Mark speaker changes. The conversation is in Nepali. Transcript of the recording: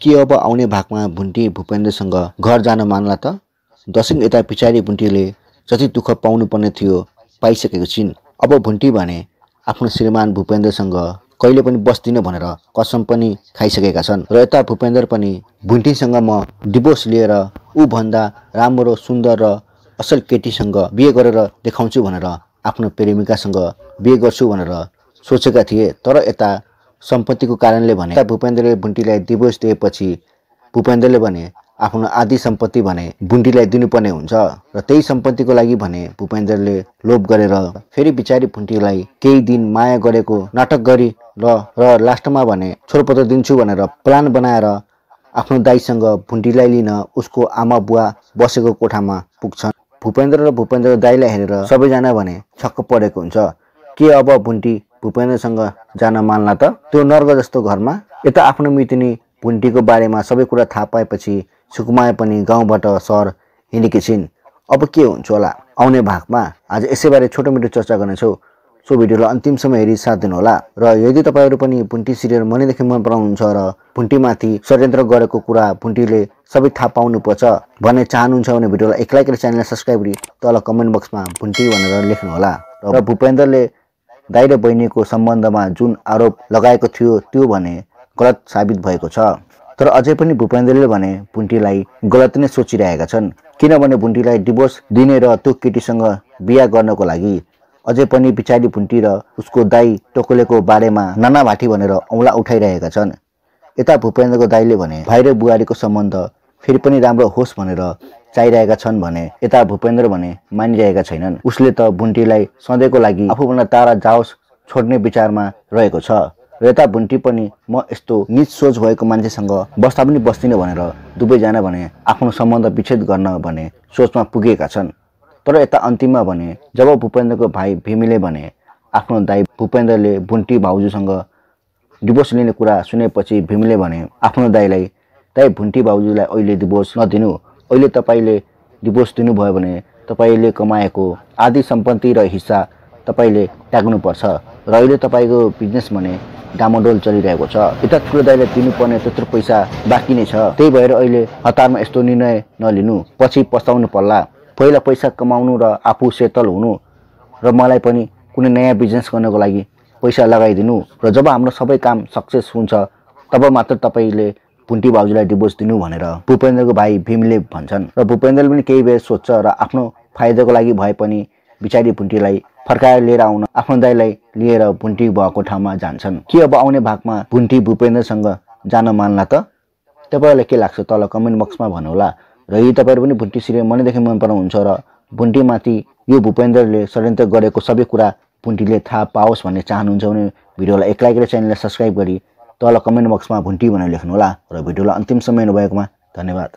Speaker 1: के अब आउने भागमा भुन्टी भूपेन्द्रसँग घर जान मान्ला त? दशैं यता पिछाडि भुन्टीले जति दुःख पाउनुपर्ने थियो पाइसकेको छिन्। अब भुन्टी भने आफ्नो श्रीमान भूपेन्द्रसँग कहिले पनि बस्दिन भनेर कसम पनि खाइसकेका छन् र यता भूपेन्द्र पनि भुन्टीसँग म डिभोर्स लिएर ऊ भन्दा राम्रो सुन्दर र असल केटीसँग बिहे गरेर देखाउँछु भनेर आफ्नो प्रेमिकासँग बिहे गर्छु भनेर सोचेका थिए। तर यता सम्पत्तिको कारणले भने यता भूपेन्द्रले भुन्टीलाई डिभोर्स दिएपछि भूपेन्द्रले भने आफ्नो आधी सम्पत्ति भने भुन्टीलाई दिनुपर्ने हुन्छ र त्यही सम्पत्तिको लागि भने भूपेन्द्रले लोभ गरेर फेरि बिचारी भुन्टीलाई केही दिन माया गरेको नाटक गरी र लास्टमा भने छोडपत्र दिन्छु भनेर प्लान बनाएर आफ्नो दाइसँग भुन्टीलाई लिन उसको आमा बुवा बसेको कोठामा पुग्छन्। भूपेन्द्र र भूपेन्द्र दाइलाई हेरेर सबैजना भने छक्क परेको हुन्छ। के अब भुन्टी भूपेन्द्रसँग जान मान्ला त त्यो नर्क जस्तो घरमा? यता आफ्नो मितिनी भुन्टीको बारेमा सबै कुरा थाहा पाएपछि सुकुमाया पनि गाउँबाट सहर हिँडेकी छिन्। अब के हुन्छ होला आउने भागमा आज यसैबारे छोटो मिठो चर्चा गर्नेछौँ। सो भिडियोलाई अन्तिमसम्म हेरी साथ दिनुहोला र यदि तपाईहरु पनि भुन्टी सिरियल मनैदेखि मन पराउनुहुन्छ र भुन्टीमाथि षड्यन्त्र गरेको कुरा भुन्टीले सबै थाहा पाउनुपर्छ भन्ने चाहनुहुन्छ भने भिडियोलाई एक लाइक र च्यानललाई सब्स्क्राइब गरी तल कमेन्ट बक्समा भुन्टी भनेर लेख्नुहोला। र भूपेन्द्रले दाइ र बहिनीको सम्बन्धमा जुन आरोप लगाएको थियो त्यो भने गलत साबित भएको छ। तर अझै पनि भूपेन्द्रले भने भुन्टीलाई गलत नै सोचिरहेका छन्, किनभने भुन्टीलाई डिभोर्स दिने र त्यो केटीसँग बिहा गर्नको लागि अझै पनि बिचारी भुन्टी र उसको दाइ टोकलेको बारेमा नानाभाटी भनेर औँला उठाइरहेका छन्। यता भूपेन्द्रको दाइले भने भाइ र बुहारीको सम्बन्ध फेरि पनि राम्रो होस् भनेर चाहिरहेका छन् भने यता भूपेन्द्र भने मानिरहेका छैनन्। उसले त भुन्टीलाई सधैँको लागि आफूभन्दा टाढा जाओस् छोड्ने विचारमा रहेको छ र यता भुन्टी पनि म यस्तो नीच सोच भएको मान्छेसँग बस्दा पनि बस्दिन भनेर दुवैजना भने आफ्नो सम्बन्ध विच्छेद गर्न भने सोचमा पुगेका छन्। तर यता अन्तिममा भने जब भूपेन्द्रको भाइ भीमले भने आफ्नो दाइ भूपेन्द्रले भुन्टी भाउजूसँग डिभोर्स लिने कुरा सुनेपछि भीमले भने आफ्नो दाइलाई दाइ भुन्टी भाउजूलाई अहिले डिभोर्स नदिनु, अहिले तपाईले डिभोर्स दिनुभयो भने तपाईले कमाएको आधी सम्पत्ति र हिस्सा तपाईले त्याग्नुपर्छ र अहिले तपाईको बिजनेस भने डामाडोल चलिरहेको छ। यता ठुलो दाइले दिनुपर्ने त्यत्रो पैसा बाँकी नै छ, त्यही भएर अहिले हतारमा यस्तो निर्णय नलिनु, पछि पछताउनु पर्ला। पहिला पैसा कमाउनु र आफू सेटल हुनु र मलाई पनि कुनै नयाँ बिजनेस गर्नको लागि पैसा लगाइदिनु र जब हाम्रो सबै काम सक्सेस हुन्छ तब मात्र तपाईले भुन्टी भाउजूलाई डिभोर्स दिनु भनेर भूपेन्द्रको भाइ भीमले भन्छन्। र भूपेन्द्रले पनि केही बेर सोच्छ र आफ्नो फाइदाको लागि भए पनि बिचारी भुन्टीलाई फर्काएर लिएर आउन आफ्नो दाइलाई लिएर भुन्टी भएको ठाउँमा जान्छन्। के अब आउने भागमा भुन्टी भूपेन्द्रसँग जान मान्ला त? तपाईहरुलाई के लाग्छ तल कमेन्ट बक्समा भन्नुहोला। र यदि तपाईहरु पनि भुन्टी सिरियल मनैदेखि मन पराउनुहुन्छ र भुन्टीमाथि यो भूपेन्द्रले षड्यन्त्र गरेको सबै कुरा भुन्टीले थाहा पाओस् भन्ने चाहनुहुन्छ भने भिडियोलाई एक लाइक र च्यानललाई सब्स्क्राइब गरी तल कमेन्ट बक्समा भुन्टी भनेर लेख्नुहोला। र भिडियोलाई अन्तिमसम्म हेर्नुभएकोमा धन्यवाद।